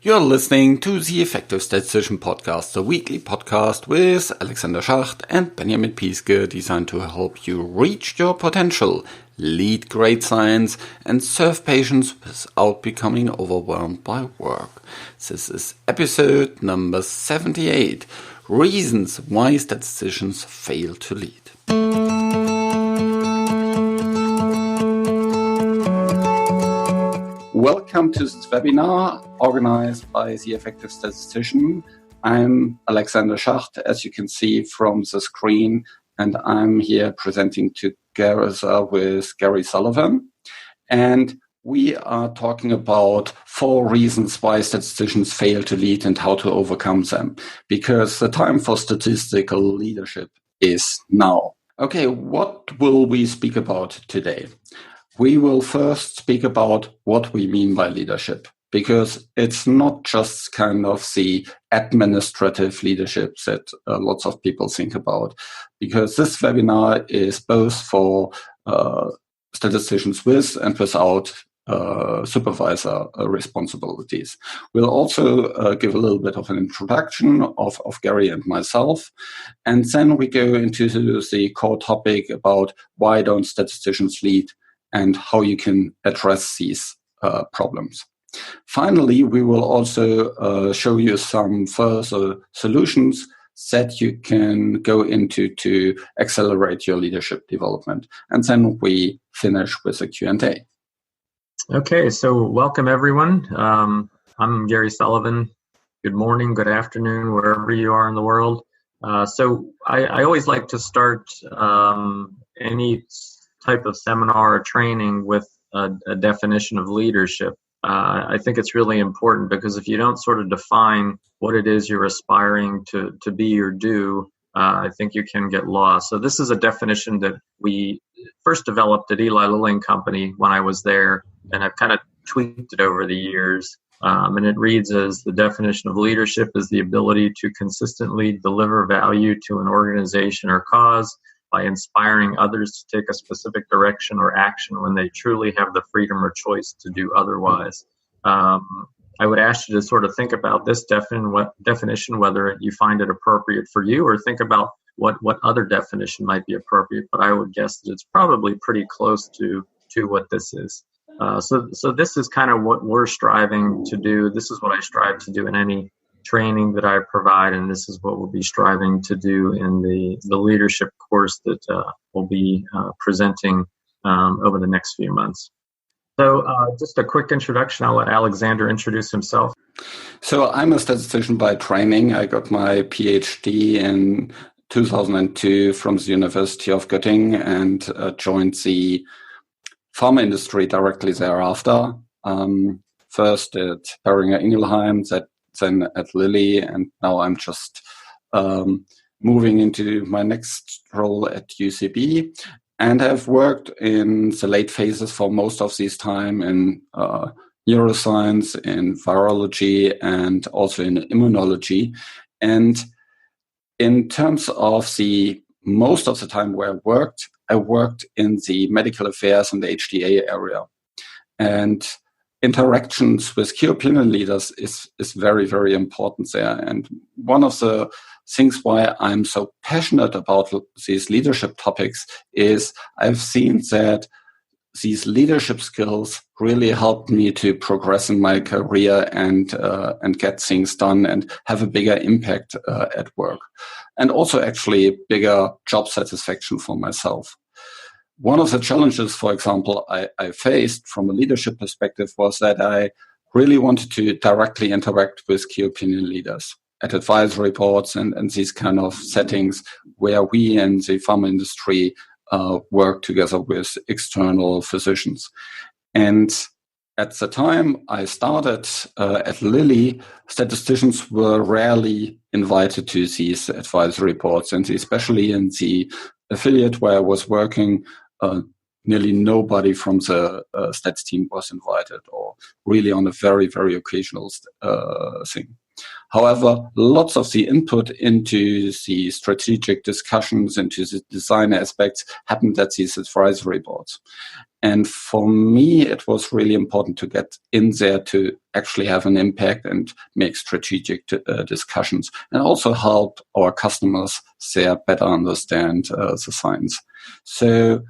You're listening to the Effective Statistician podcast, the weekly podcast with Alexander Schacht and Benjamin Pieske, designed to help you reach your potential, lead great science, and serve patients without becoming overwhelmed by work. This is episode number 78, Reasons Why Statisticians Fail to Lead. Welcome to this webinar organized by the Effective Statistician. I'm Alexander Schacht, as you can see from the screen, and I'm here presenting together with Gary Sullivan. And we are talking about 4 reasons why statisticians fail to lead and how to overcome them, because the time for statistical leadership is now. Okay, what will we speak about today? We will first speak about what we mean by leadership, because it's not just kind of the administrative leadership that lots of people think about, because this webinar is both for statisticians with and without supervisor responsibilities. We'll also give a little bit of an introduction of Gary and myself, and then we go into the core topic about why don't statisticians lead and how you can address these problems. Finally, we will also show you some further solutions that you can go into to accelerate your leadership development. And then we finish with a Q&A. Okay, so welcome everyone. I'm Gary Sullivan. Good morning, good afternoon, wherever you are in the world. So I always like to start any type of seminar or training with a definition of leadership. I think it's really important, because if you don't sort of define what it is you're aspiring to be or do, I think you can get lost. So this is a definition that we first developed at Eli Lilly and Company when I was there, and I've kind of tweaked it over the years. And it reads as: the definition of leadership is the ability to consistently deliver value to an organization or cause by inspiring others to take a specific direction or action when they truly have the freedom or choice to do otherwise. I would ask you to sort of think about this definition, whether you find it appropriate for you, or think about what other definition might be appropriate. But I would guess that it's probably pretty close to what this is. So this is kind of what we're striving to do. This is what I strive to do in any training that I provide, and this is what we'll be striving to do in the leadership course that we'll be presenting over the next few months. So just a quick introduction. I'll let Alexander introduce himself. So I'm a statistician by training. I got my PhD in 2002 from the University of Göttingen and joined the pharma industry directly thereafter. First at Boehringer Ingelheim, then at Lilly, and now I'm just moving into my next role at UCB. And I've worked in the late phases for most of this time in neuroscience, in virology, and also in immunology. And in terms of the most of the time where I worked in the medical affairs and the HTA area. And interactions with key opinion leaders is very, very important there. And one of the things why I'm so passionate about these leadership topics is I've seen that these leadership skills really helped me to progress in my career and get things done and have a bigger impact at work, and also actually bigger job satisfaction for myself. One of the challenges, for example, I faced from a leadership perspective was that I really wanted to directly interact with key opinion leaders at advisory boards and these kind of settings where we in the pharma industry work together with external physicians. And at the time I started at Lilly, statisticians were rarely invited to these advisory boards, and especially in the affiliate where I was working, nearly nobody from the stats team was invited, or really on a very, very occasional thing. However, lots of the input into the strategic discussions, into the design aspects happened at these advisory boards. And for me, it was really important to get in there to actually have an impact and make strategic discussions, and also help our customers there better understand the science. So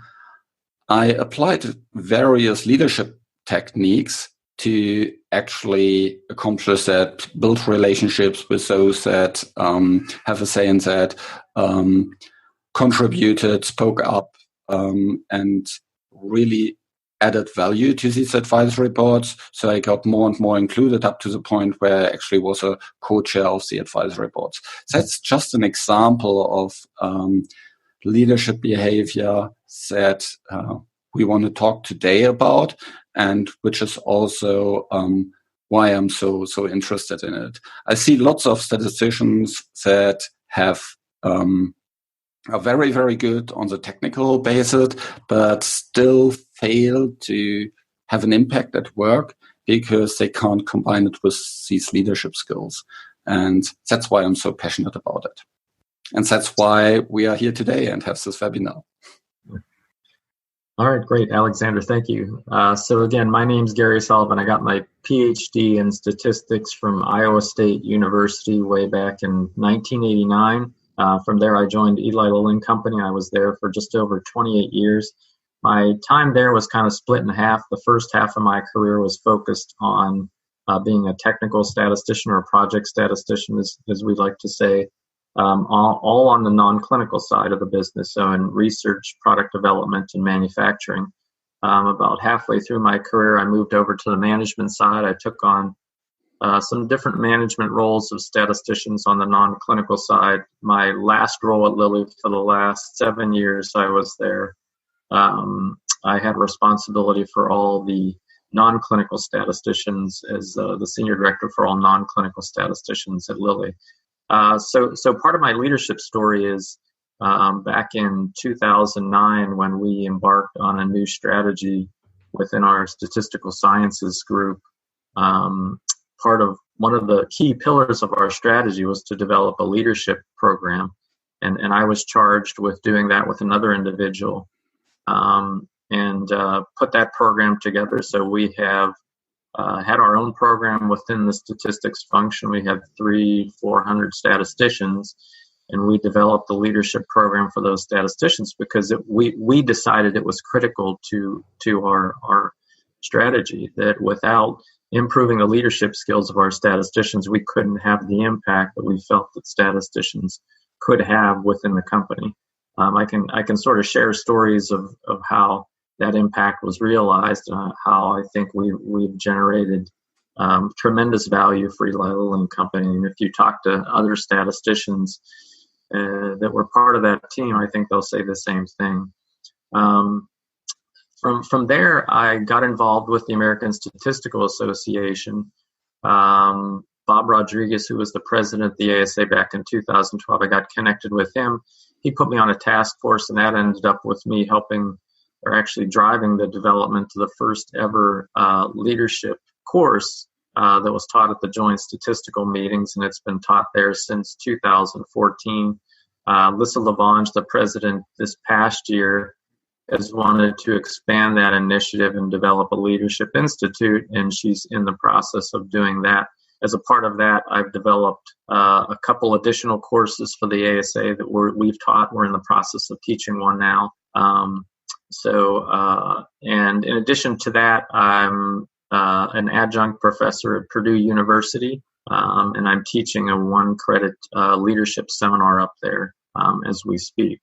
I applied various leadership techniques to actually accomplish that, build relationships with those that have a say in that, contributed, spoke up, and really added value to these advisory boards. So I got more and more included, up to the point where I actually was a co-chair of the advisory boards. So that's just an example of leadership behavior that we want to talk today about, and which is also why I'm so interested in it. I see lots of statisticians that are very, very good on the technical basis, but still fail to have an impact at work because they can't combine it with these leadership skills. And that's why I'm so passionate about it. And that's why we are here today and have this webinar. All right, great, Alexander, thank you. So again, my name's Gary Sullivan. I got my PhD in statistics from Iowa State University way back in 1989. From there, I joined Eli Lilly and Company. I was there for just over 28 years. My time there was kind of split in half. The first half of my career was focused on being a technical statistician, or a project statistician, as we like to say, all on the non-clinical side of the business, so in research, product development, and manufacturing. About halfway through my career, I moved over to the management side. I took on some different management roles of statisticians on the non-clinical side. My last role at Lilly, for the last 7 years I was there, I had responsibility for all the non-clinical statisticians as the senior director for all non-clinical statisticians at Lilly. So part of my leadership story is back in 2009, when we embarked on a new strategy within our statistical sciences group. One of the key pillars of our strategy was to develop a leadership program, and I was charged with doing that with another individual, and put that program together. So we have had our own program within the statistics function. We have 300-400 statisticians, and we developed the leadership program for those statisticians because we decided it was critical to our strategy, that without improving the leadership skills of our statisticians, we couldn't have the impact that we felt that statisticians could have within the company. I can sort of share stories of how that impact was realized, how I think we've generated tremendous value for Eli Lilly and Company. And if you talk to other statisticians that were part of that team, I think they'll say the same thing. From there, I got involved with the American Statistical Association. Bob Rodriguez, who was the president of the ASA back in 2012, I got connected with him. He put me on a task force, and that ended up with me helping, or actually driving, the development of the first ever leadership course that was taught at the joint statistical meetings, and it's been taught there since 2014. Lisa Lavange, the president, this past year has wanted to expand that initiative and develop a leadership institute, and she's in the process of doing that. As a part of that, I've developed a couple additional courses for the ASA that we've taught. We're in the process of teaching one now. And in addition to that, I'm an adjunct professor at Purdue University, and I'm teaching a 1-credit leadership seminar up there as we speak.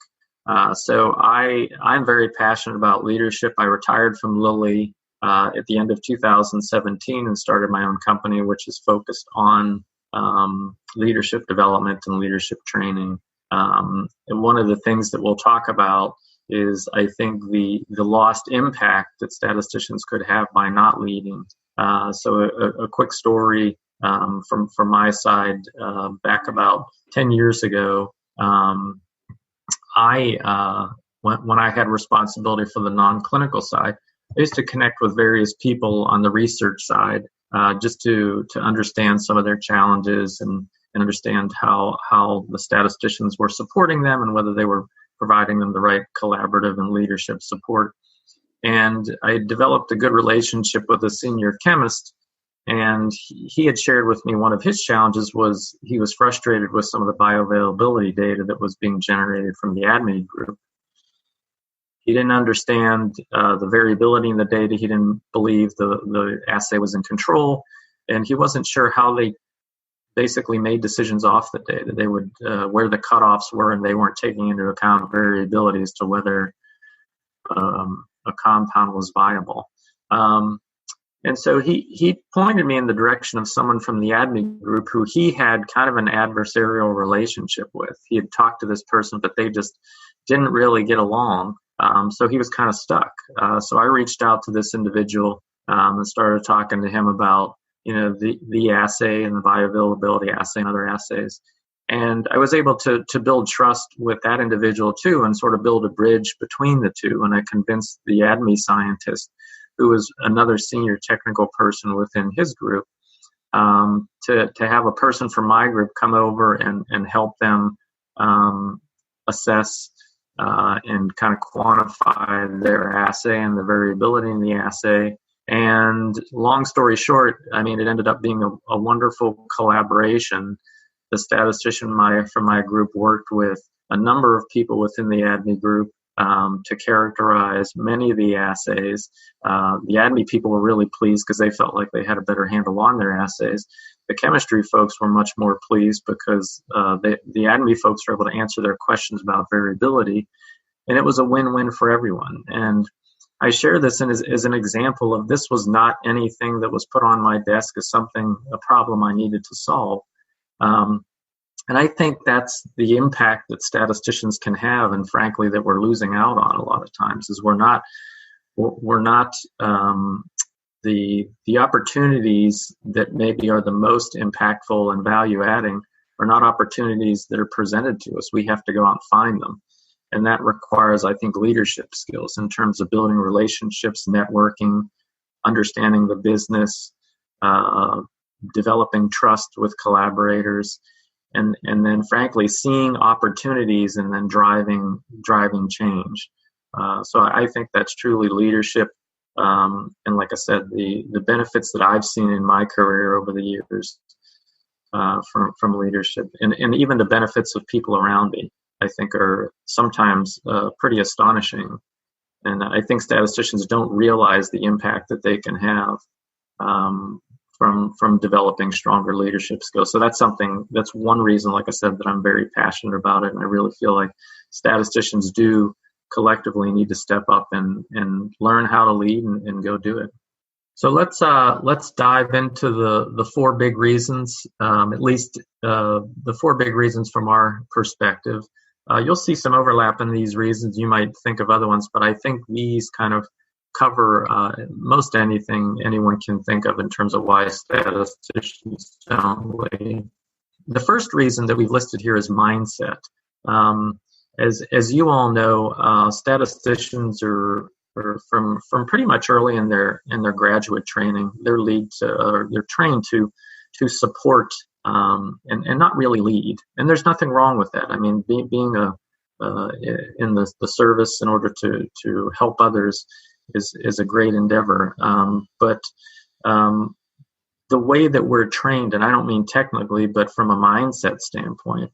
So I'm very passionate about leadership. I retired from Lilly at the end of 2017 and started my own company, which is focused on leadership development and leadership training. And one of the things that we'll talk about is, I think, the lost impact that statisticians could have by not leading. So a quick story from my side, back about 10 years ago, when I had responsibility for the non-clinical side, I used to connect with various people on the research side just to understand some of their challenges and understand how the statisticians were supporting them and whether they were providing them the right collaborative and leadership support. And I developed a good relationship with a senior chemist, and he had shared with me one of his challenges was he was frustrated with some of the bioavailability data that was being generated from the ADME group. He didn't understand the variability in the data. He didn't believe the assay was in control, and he wasn't sure how they basically made decisions off the data. They would where the cutoffs were, and they weren't taking into account variability as to whether a compound was viable. And so he pointed me in the direction of someone from the ADME group who he had kind of an adversarial relationship with. He had talked to this person, but they just didn't really get along. So he was kind of stuck. So I reached out to this individual and started talking to him about, the assay and the bioavailability assay and other assays. And I was able to build trust with that individual too, and sort of build a bridge between the two. And I convinced the ADME scientist, who was another senior technical person within his group, to have a person from my group come over and help them assess and kind of quantify their assay and the variability in the assay. And long story short, it ended up being a wonderful collaboration. The statistician from my group worked with a number of people within the ADME group to characterize many of the assays. The ADME people were really pleased because they felt like they had a better handle on their assays. The chemistry folks were much more pleased because the ADME folks were able to answer their questions about variability, and it was a win-win for everyone. And I share this as an example of this was not anything that was put on my desk as a problem I needed to solve. And I think that's the impact that statisticians can have, and frankly, that we're losing out on a lot of times, is we're not the opportunities that maybe are the most impactful and value-adding are not opportunities that are presented to us. We have to go out and find them. And that requires, I think, leadership skills in terms of building relationships, networking, understanding the business, developing trust with collaborators, and then frankly seeing opportunities and then driving change. So I think that's truly leadership. And like I said, the benefits that I've seen in my career over the years from leadership, and even the benefits of people around me, I think are sometimes pretty astonishing. And I think statisticians don't realize the impact that they can have from developing stronger leadership skills. So that's one reason, like I said, that I'm very passionate about it. And I really feel like statisticians do collectively need to step up and learn how to lead and go do it. So let's dive into the four big reasons, at least the four big reasons from our perspective. You'll see some overlap in these reasons. You might think of other ones, but I think these kind of cover most anything anyone can think of in terms of why statisticians don't lead. The first reason that we've listed here is mindset. As you all know, statisticians are from pretty much early in their graduate training. They're trained to support and not really lead. And there's nothing wrong with that. Being in the service in order to help others is a great endeavor. But the way that we're trained, and I don't mean technically, but from a mindset standpoint,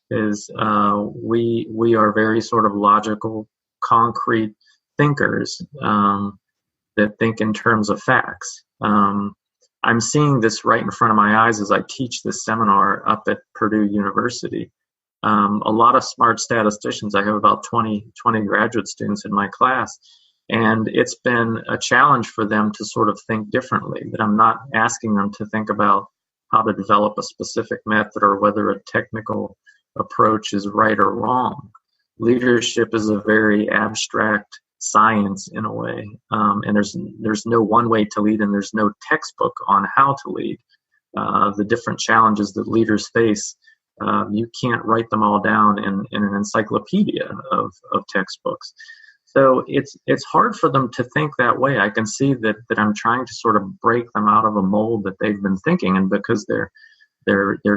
is we are very sort of logical, concrete thinkers that think in terms of facts. I'm seeing this right in front of my eyes as I teach this seminar up at Purdue University. A lot of smart statisticians, I have about 20 graduate students in my class, and it's been a challenge for them to sort of think differently, that I'm not asking them to think about how to develop a specific method or whether a technical approach is right or wrong. Leadership is a very abstract science in a way, and there's no one way to lead, and there's no textbook on how to lead. The different challenges that leaders face, you can't write them all down in an encyclopedia of textbooks. So it's hard for them to think that way. I can see that I'm trying to sort of break them out of a mold that they've been thinking, and because they're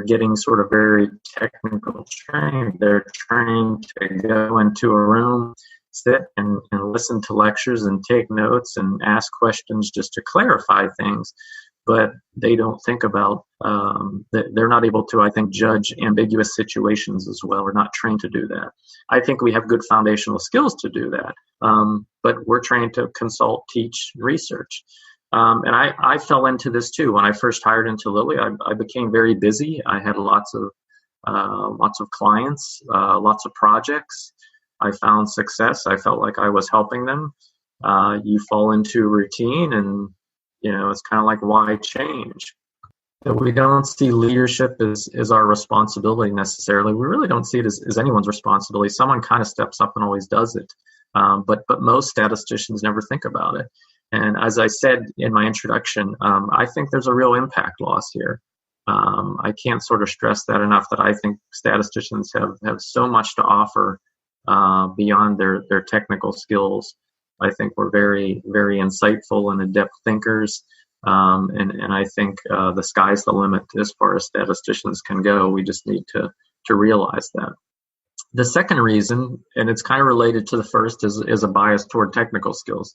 getting sort of very technical trained. They're trained to go into a room, sit and listen to lectures and take notes and ask questions just to clarify things. But they don't think about, they're not able to, I think, judge ambiguous situations as well. We're not trained to do that. I think we have good foundational skills to do that. But we're trained to consult, teach, research. And I fell into this too. When I first hired into Lilly, I became very busy. I had lots of clients, lots of projects. I found success. I felt like I was helping them. You fall into routine, and it's kind of like, why change? So we don't see leadership as our responsibility necessarily. We really don't see it as anyone's responsibility. Someone kind of steps up and always does it. But most statisticians never think about it. And as I said in my introduction, I think there's a real impact loss here. I can't sort of stress that enough, that I think statisticians have so much to offer beyond their technical skills. I think we're very, very insightful and adept thinkers. And I think the sky's the limit as far as statisticians can go. We just need to realize that. The second reason, and it's kind of related to the first, is a bias toward technical skills.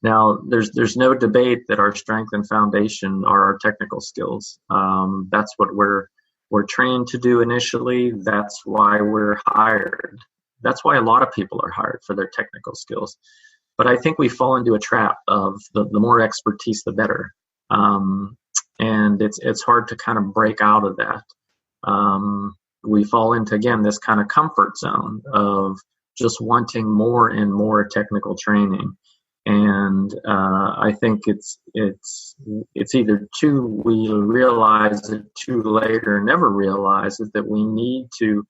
Now, there's no debate that our strength and foundation are our technical skills. That's what we're trained to do initially. That's why we're hired. That's why a lot of people are hired, for their technical skills. But I think we fall into a trap of the more expertise, the better. And it's hard to kind of break out of that. We fall into, again, this kind of comfort zone of just wanting more and more technical training. And I think it's either we realize it too late or never realize it, that we need to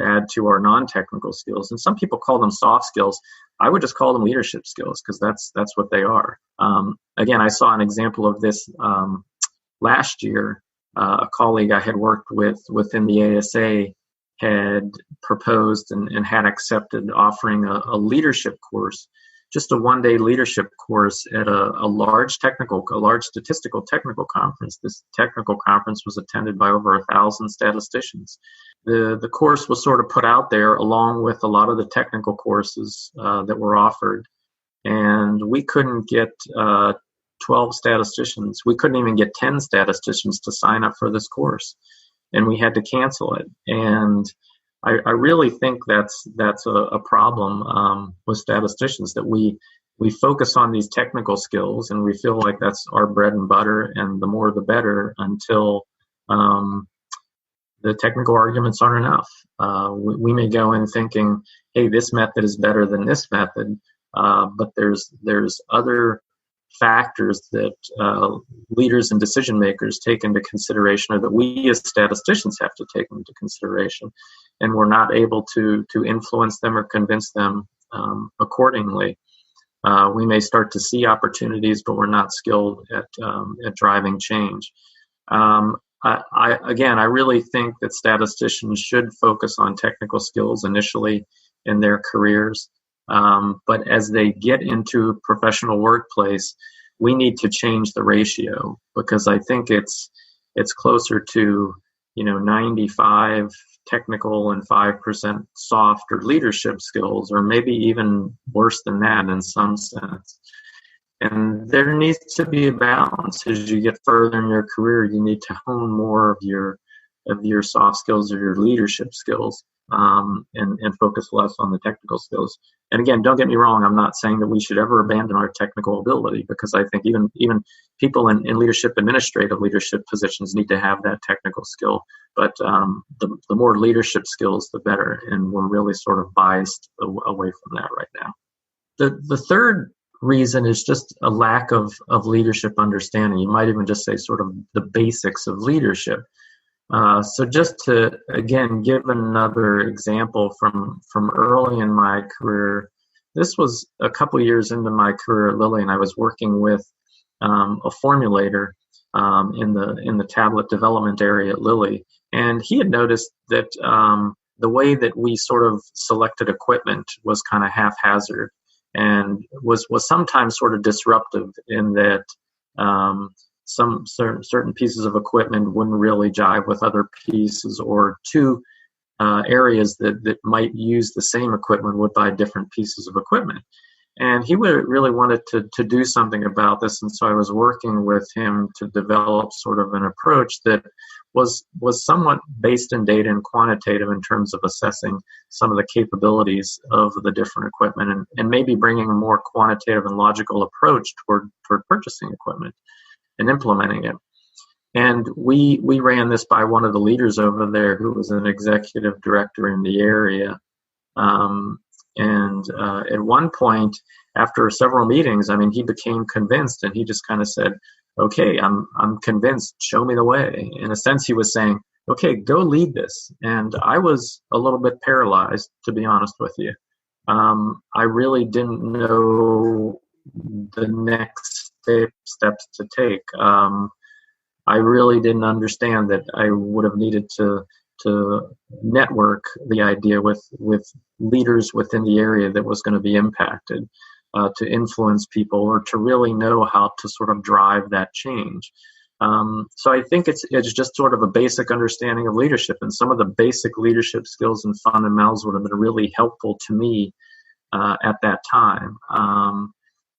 add to our non-technical skills. And some people call them soft skills. I would just call them leadership skills, because that's what they are. Again, I saw an example of this last year. A colleague I had worked with within the ASA had proposed and had accepted offering a leadership course, just a one-day leadership course at a large statistical technical conference. This technical conference was attended by over 1,000 statisticians. The course was sort of put out there along with a lot of the technical courses that were offered. And we couldn't get 12 statisticians. We couldn't even get 10 statisticians to sign up for this course. And we had to cancel it. And I really think that's a problem with statisticians, that we focus on these technical skills and we feel like that's our bread and butter, and the more the better, until the technical arguments aren't enough. We may go in thinking, hey, this method is better than this method, but there's other factors that leaders and decision makers take into consideration, or that we as statisticians have to take into consideration, and we're not able to influence them or convince them accordingly. We may start to see opportunities, but we're not skilled at driving change. I really think that statisticians should focus on technical skills initially in their careers. But as they get into a professional workplace, we need to change the ratio, because I think it's closer to 95 technical and 5% soft or leadership skills, or maybe even worse than that in some sense. And there needs to be a balance. As you get further in your career, you need to hone more of your soft skills or your leadership skills, and focus less on the technical skills. And again, don't get me wrong, I'm not saying that we should ever abandon our technical ability, because I think even people in administrative leadership positions need to have that technical skill. But the more leadership skills, the better. And we're really sort of biased away from that right now. The third reason is just a lack of leadership understanding. You might even just say sort of the basics of leadership. So just to, again, give another example from early in my career, this was a couple years into my career at Lilly, and I was working with a formulator in the tablet development area at Lilly. And he had noticed that the way that we sort of selected equipment was kind of haphazard. and was sometimes sort of disruptive in that some certain pieces of equipment wouldn't really jive with other pieces, or two areas that might use the same equipment would buy different pieces of equipment. And he really wanted to do something about this, and so I was working with him to develop sort of an approach that was somewhat based in data and quantitative in terms of assessing some of the capabilities of the different equipment, and maybe bringing a more quantitative and logical approach toward purchasing equipment and implementing it. And we ran this by one of the leaders over there who was an executive director in the area. At one point, after several meetings, I mean, he became convinced, and he just kind of said, "Okay, I'm convinced. Show me the way." In a sense, he was saying, "Okay, go lead this." And I was a little bit paralyzed, to be honest with you. I really didn't know the next steps to take. I really didn't understand that I would have needed to network the idea with leaders within the area that was going to be impacted, to influence people, or to really know how to sort of drive that change. So I think it's just sort of a basic understanding of leadership, and some of the basic leadership skills and fundamentals would have been really helpful to me at that time.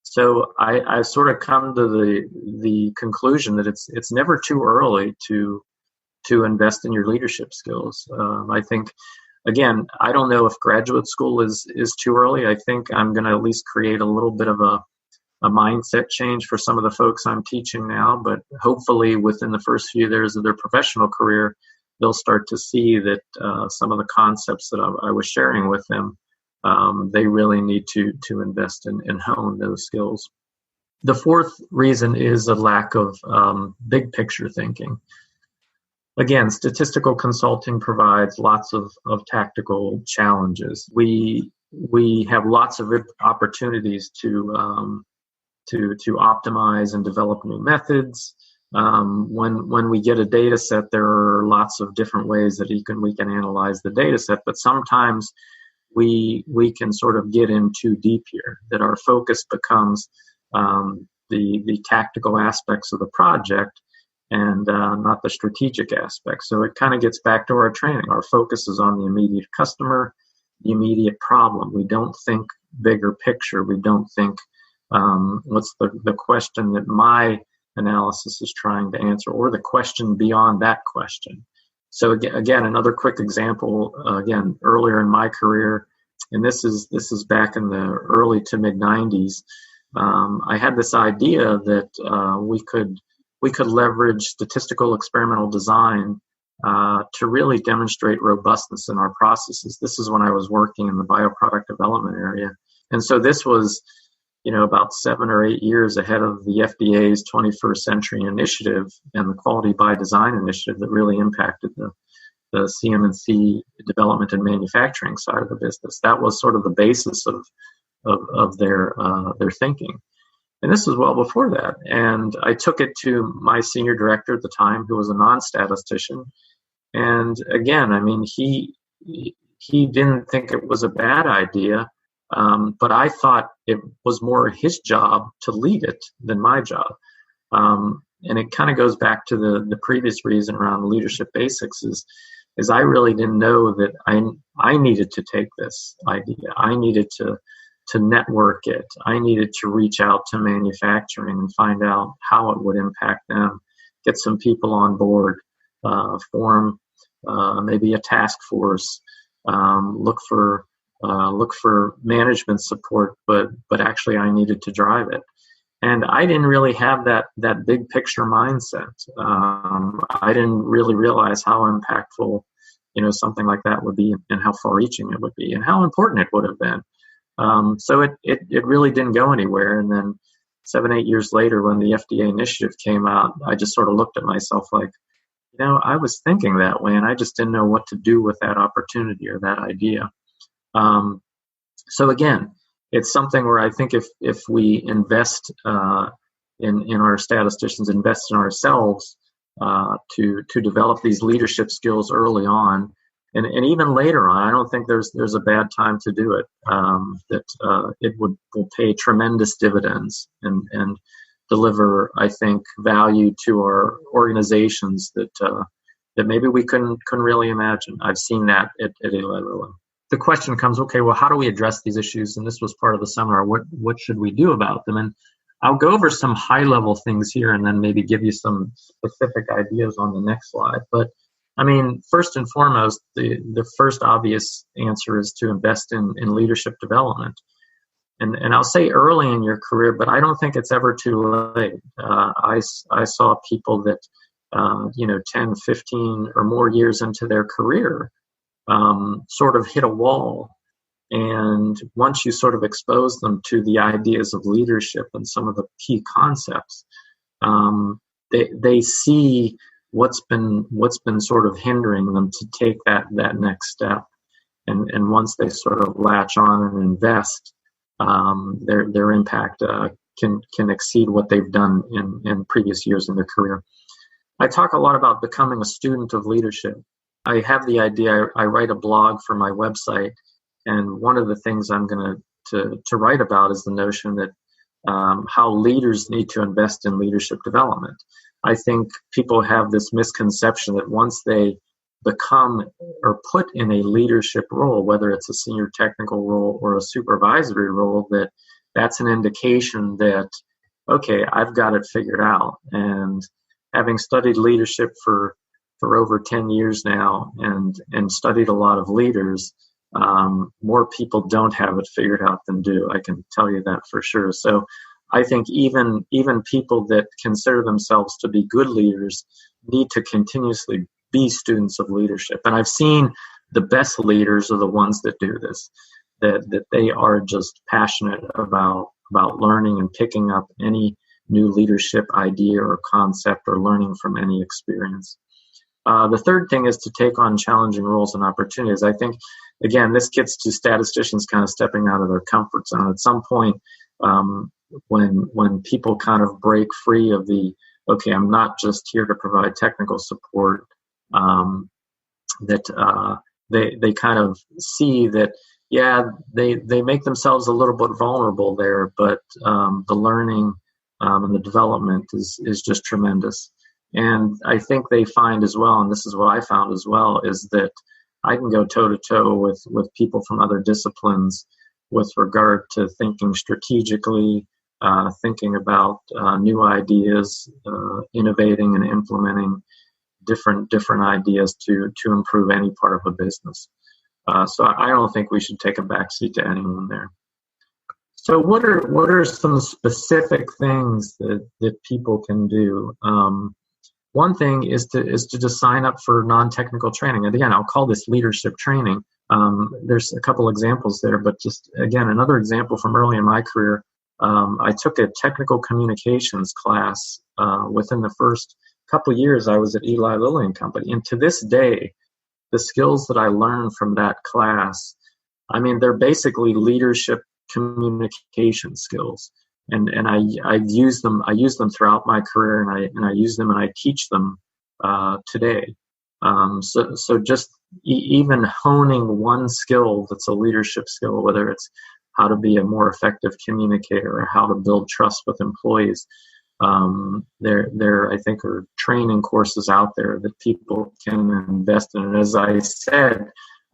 So I sort of come to the conclusion that it's never too early to invest in your leadership skills. I think, again, I don't know if graduate school is too early. I think I'm going to at least create a little bit of a mindset change for some of the folks I'm teaching now, but hopefully within the first few years of their professional career, they'll start to see that some of the concepts that I was sharing with them, they really need to invest in and hone those skills. The fourth reason is a lack of big picture thinking. Again, statistical consulting provides lots of tactical challenges. We have lots of opportunities to optimize and develop new methods. When we get a data set, there are lots of different ways that we can analyze the data set, but sometimes we can sort of get in too deep here, that our focus becomes the tactical aspects of the project and not the strategic aspects. So it kind of gets back to our training. Our focus is on the immediate customer, the immediate problem. We don't think bigger picture. We don't think what's the question that my analysis is trying to answer, or the question beyond that question. So again, another quick example, again, earlier in my career, and this is back in the early to mid 90s, I had this idea that we could leverage statistical experimental design to really demonstrate robustness in our processes. This is when I was working in the bioproduct development area. And so this was, about 7 or 8 years ahead of the FDA's 21st Century Initiative and the Quality by Design Initiative that really impacted the CM&C development and manufacturing side of the business. That was sort of the basis of their thinking. And this was well before that. And I took it to my senior director at the time, who was a non-statistician. And again, I mean, he didn't think it was a bad idea, but I thought it was more his job to lead it than my job. And it kind of goes back to the previous reason around leadership basics is I really didn't know that I needed to take this idea. I needed to network it. I needed to reach out to manufacturing and find out how it would impact them, get some people on board, form maybe a task force, look for management support, but actually I needed to drive it. And I didn't really have that big picture mindset. I didn't really realize how impactful, something like that would be, and how far-reaching it would be, and how important it would have been. So it really didn't go anywhere. And then 7-8 years later, when the FDA initiative came out, I just sort of looked at myself like, I was thinking that way, and I just didn't know what to do with that opportunity or that idea. So again, it's something where I think if we invest in our statisticians, invest in ourselves to develop these leadership skills early on, And even later on, I don't think there's a bad time to do it. It will pay tremendous dividends and deliver, I think, value to our organizations that maybe we couldn't really imagine. I've seen that at Eli Lilly. The question comes, okay, well, how do we address these issues? And this was part of the seminar. What should we do about them? And I'll go over some high-level things here and then maybe give you some specific ideas on the next slide. But, I mean, first and foremost, the first obvious answer is to invest in leadership development. And I'll say early in your career, but I don't think it's ever too late. I saw people that, 10, 15 or more years into their career sort of hit a wall. And once you sort of expose them to the ideas of leadership and some of the key concepts, they see what's been sort of hindering them to take that next step. And once they sort of latch on and invest, their impact can exceed what they've done in previous years in their career. I talk a lot about becoming a student of leadership. I have the idea, I write a blog for my website, and one of the things I'm going to write about is the notion that how leaders need to invest in leadership development. I think people have this misconception that once they become or put in a leadership role, whether it's a senior technical role or a supervisory role, that's an indication that, okay, I've got it figured out. And having studied leadership for over 10 years now and studied a lot of leaders, more people don't have it figured out than do. I can tell you that for sure. So I think even people that consider themselves to be good leaders need to continuously be students of leadership. And I've seen the best leaders are the ones that do this, that they are just passionate about learning and picking up any new leadership idea or concept or learning from any experience. The third thing is to take on challenging roles and opportunities. I think, again, this gets to statisticians kind of stepping out of their comfort zone. At some point, when people kind of break free of the, okay, I'm not just here to provide technical support, that they kind of see that, yeah, they make themselves a little bit vulnerable there, but the learning and the development is just tremendous. And I think they find as well, and this is what I found as well, is that I can go toe-to-toe with people from other disciplines with regard to thinking strategically, thinking about new ideas, innovating and implementing different ideas to improve any part of a business. So I don't think we should take a backseat to anyone there. So what are some specific things that people can do? One thing is to just sign up for non-technical training. And again, I'll call this leadership training. There's a couple examples there, but just again, another example from early in my career. I took a technical communications class within the first couple of years I was at Eli Lilly and Company. And to this day, the skills that I learned from that class, I mean, they're basically leadership communication skills. And I use them throughout my career, and I use them and I teach them today. So just even honing one skill that's a leadership skill, whether it's how to be a more effective communicator or how to build trust with employees, there I think are training courses out there that people can invest in. And as I said,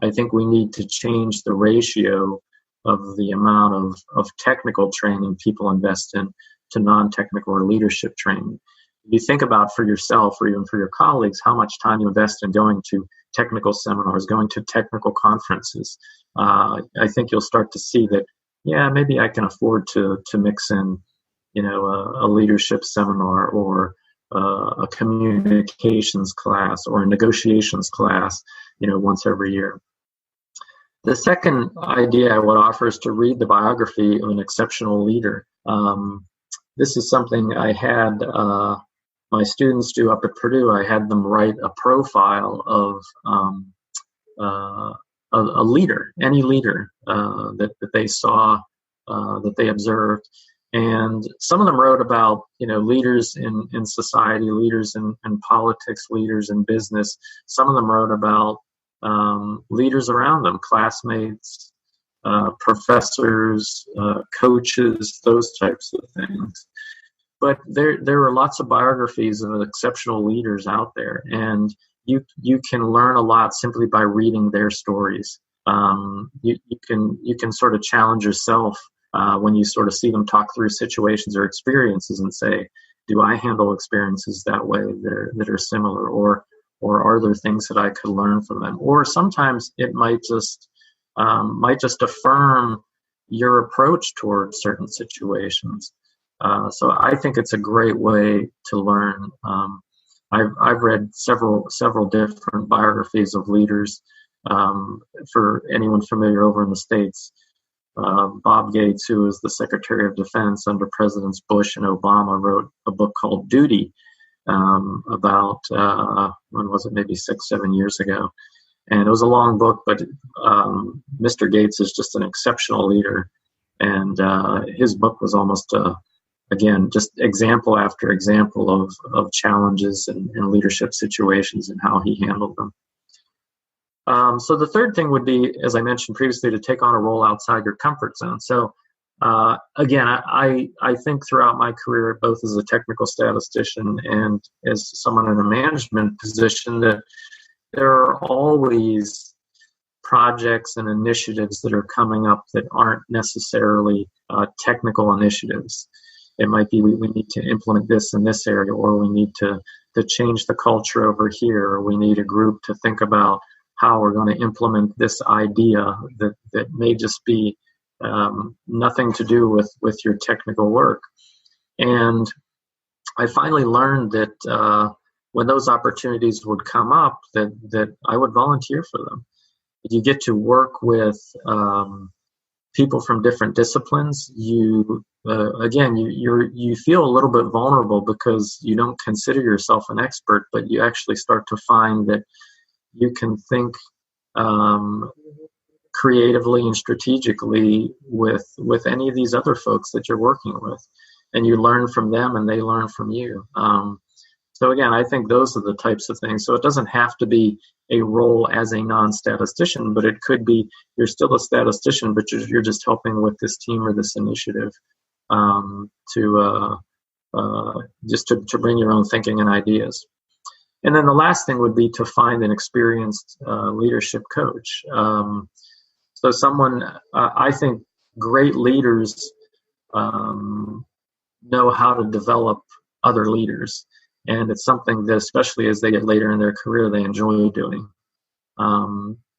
I think we need to change the ratio of the amount of technical training people invest in to non-technical or leadership training. If you think about for yourself or even for your colleagues, how much time you invest in going to technical seminars, going to technical conferences, I think you'll start to see that, yeah, maybe I can afford to mix in, a leadership seminar or a communications class or a negotiations class, once every year. The second idea I would offer is to read the biography of an exceptional leader. This is something I had my students do up at Purdue. I had them write a profile of a leader, any leader that they saw, that they observed. And some of them wrote about, leaders in society, leaders in politics, leaders in business. Some of them wrote about leaders around them, classmates, professors, coaches, those types of things. But there are lots of biographies of exceptional leaders out there, and you can learn a lot simply by reading their stories. You can sort of challenge yourself when you sort of see them talk through situations or experiences and say, do I handle experiences that way that are similar, or are there things that I could learn from them? Or sometimes it might just affirm your approach towards certain situations. So I think it's a great way to learn. I've read several different biographies of leaders. For anyone familiar over in the States, Bob Gates, who was the Secretary of Defense under Presidents Bush and Obama, wrote a book called Duty about, when was it, maybe 6-7 years ago. And it was a long book, but Mr. Gates is just an exceptional leader. And his book was almost, again, just example after example of challenges and leadership situations and how he handled them. So the third thing would be, as I mentioned previously, to take on a role outside your comfort zone. So again, I think throughout my career, both as a technical statistician and as someone in a management position, that there are always projects and initiatives that are coming up that aren't necessarily technical initiatives. It might be we need to implement this in this area, or we need to change the culture over here, or we need a group to think about how we're going to implement this idea that may just be nothing to do with your technical work. And I finally learned that when those opportunities would come up, that I would volunteer for them. You get to work with people from different disciplines. You feel a little bit vulnerable because you don't consider yourself an expert, but you actually start to find that you can think creatively and strategically with any of these other folks that you're working with, and you learn from them and they learn from you. So again, I think those are the types of things. So it doesn't have to be a role as a non-statistician, but it could be you're still a statistician, but you're just helping with this team or this initiative to bring your own thinking and ideas. And then the last thing would be to find an experienced leadership coach. So someone, I think great leaders know how to develop other leaders. And it's something that, especially as they get later in their career, they enjoy doing.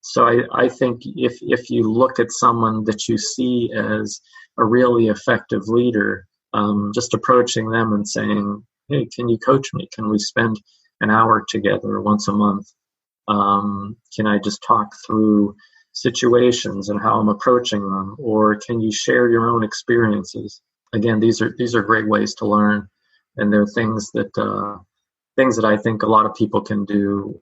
So I think if you look at someone that you see as a really effective leader, just approaching them and saying, hey, can you coach me? Can we spend an hour together once a month? Can I just talk through situations and how I'm approaching them? Or can you share your own experiences? Again, these are great ways to learn. And they're things that I think a lot of people can do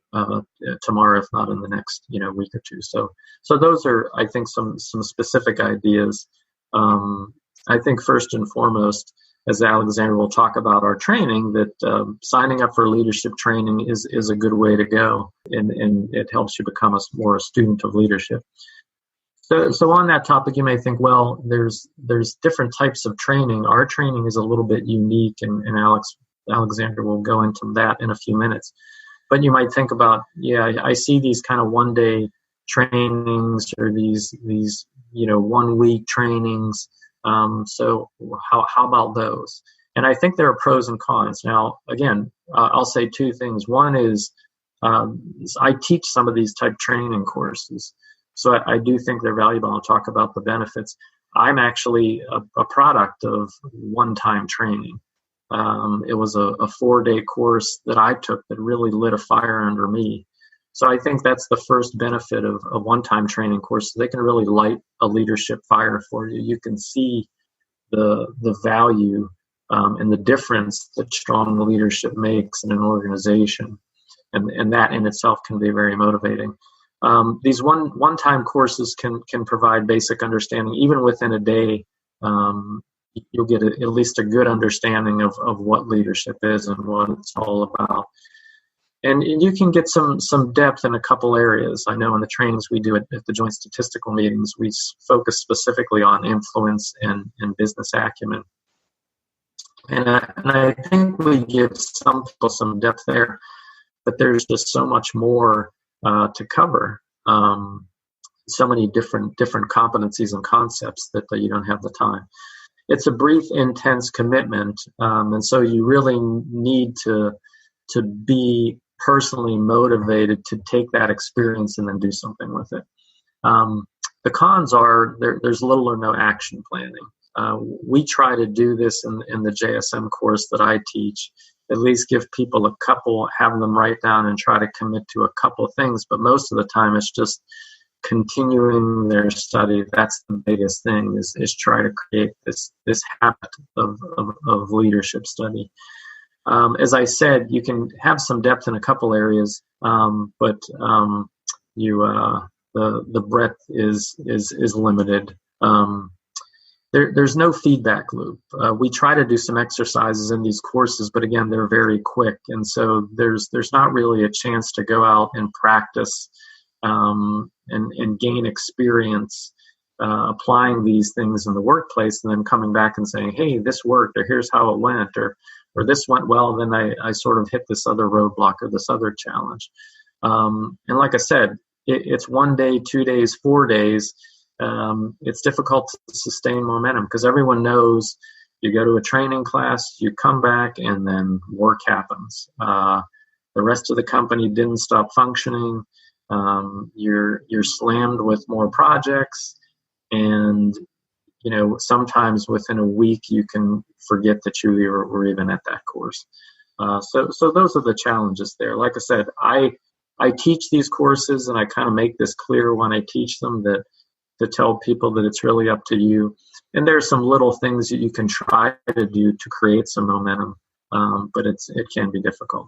tomorrow, if not in the next week or two. So those are, I think, some specific ideas. I think first and foremost, as Alexander will talk about our training, that signing up for leadership training is a good way to go, and it helps you become a student of leadership. So on that topic, you may think, well, there's different types of training. Our training is a little bit unique, and Alexander will go into that in a few minutes. But you might think about, I see these kind of one-day trainings or these 1-week trainings. So how about those? And I think there are pros and cons. Now, again, I'll say two things. One is I teach some of these type training courses. So I do think they're valuable. I'll talk about the benefits. I'm actually a product of one-time training. It was a 4-day course that I took that really lit a fire under me. So I think that's the first benefit of a one-time training course. They can really light a leadership fire for you. You can see the value and the difference that strong leadership makes in an organization. And that in itself can be very motivating. These one-time courses can provide basic understanding. Even within a day, you'll get at least a good understanding of what leadership is and what it's all about. And you can get some depth in a couple areas. I know in the trainings we do at the joint statistical meetings, we focus specifically on influence and business acumen. And I think we give some people some depth there, but there's just so much more to cover. So many different competencies and concepts that you don't have the time. It's a brief, intense commitment, and so you really need to be personally motivated to take that experience and then do something with it. The cons are there's little or no action planning. We try to do this in the JSM course that I teach, at least give people a couple, have them write down and try to commit to a couple of things, but most of the time it's just continuing their study. That's the biggest thing, is try to create this habit of leadership study. As I said, you can have some depth in a couple areas, but the breadth is limited. There's no feedback loop. We try to do some exercises in these courses, but again, they're very quick, and so there's not really a chance to go out and practice and gain experience applying these things in the workplace, and then coming back and saying, "Hey, this worked," or "Here's how it went," or "This went well, then I sort of hit this other roadblock or this other challenge." And like I said, it's 1 day, 2 days, 4 days. It's difficult to sustain momentum because everyone knows you go to a training class, you come back, and then work happens. The rest of the company didn't stop functioning. You're slammed with more projects, and sometimes within a week you can forget that you were even at that course. So those are the challenges there. Like I said, I teach these courses, and I kind of make this clear when I teach them, that to tell people that it's really up to you. And there are some little things that you can try to do to create some momentum, but it can be difficult.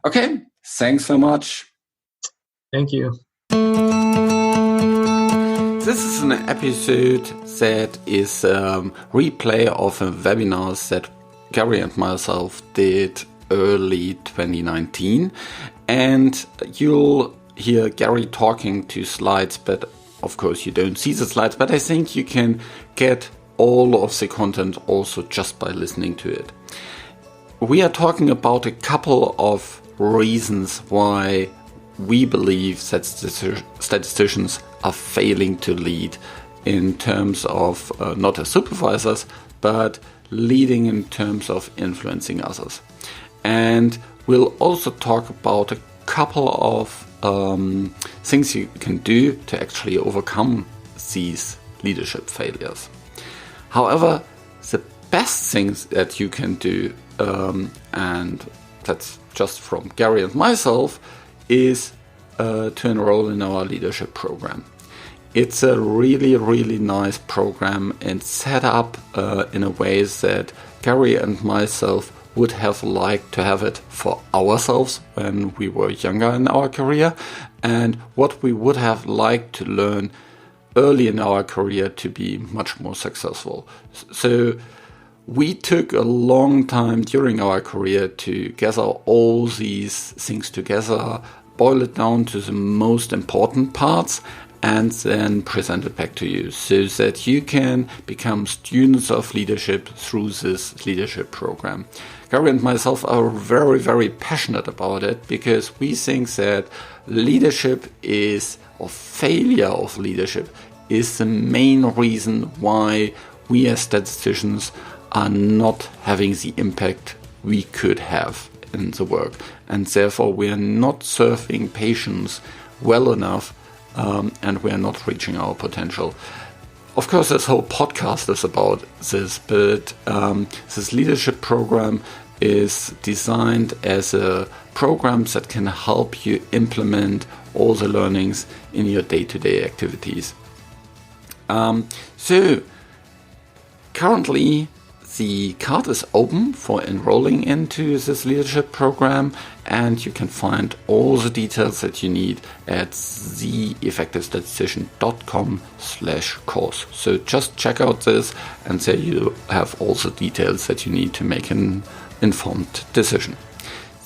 Okay, thanks so much. Thank you. This is an episode that is a replay of a webinar that Gary and myself did early 2019. And you'll hear Gary talking to slides, but of course you don't see the slides, but I think you can get all of the content also just by listening to it. We are talking about a couple of reasons why we believe that statisticians are failing to lead in terms of not as supervisors, but leading in terms of influencing others. And we'll also talk about a couple of things you can do to actually overcome these leadership failures. However, the best things that you can do, and that's just from Gary and myself, is to enroll in our leadership program. It's a really, really nice program and set up in a way that Gary and myself would have liked to have it for ourselves when we were younger in our career, and what we would have liked to learn early in our career to be much more successful. So we took a long time during our career to gather all these things together, boil it down to the most important parts, and then present it back to you so that you can become students of leadership through this leadership program. Gary and myself are very, very passionate about it because we think that leadership is, or failure of leadership, is the main reason why we as statisticians are not having the impact we could have in the work. And therefore we are not serving patients well enough, and we are not reaching our potential. Of course, this whole podcast is about this, but this leadership program is designed as a program that can help you implement all the learnings in your day-to-day activities. So currently the card is open for enrolling into this leadership program, and you can find all the details that you need at theeffectivestatistician.com/course. So just check out this, and there you have all the details that you need to make an informed decision.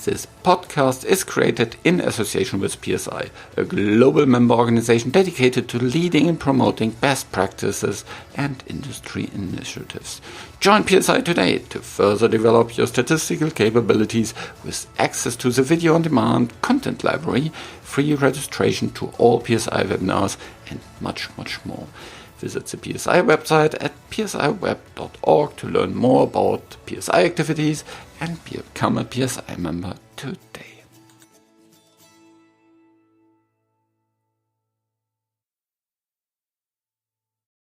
This podcast is created in association with PSI, a global member organization dedicated to leading and promoting best practices and industry initiatives. Join PSI today to further develop your statistical capabilities with access to the video-on-demand content library, free registration to all PSI webinars, and much, much more. Visit the PSI website at psiweb.org to learn more about PSI activities and become a PSI member today.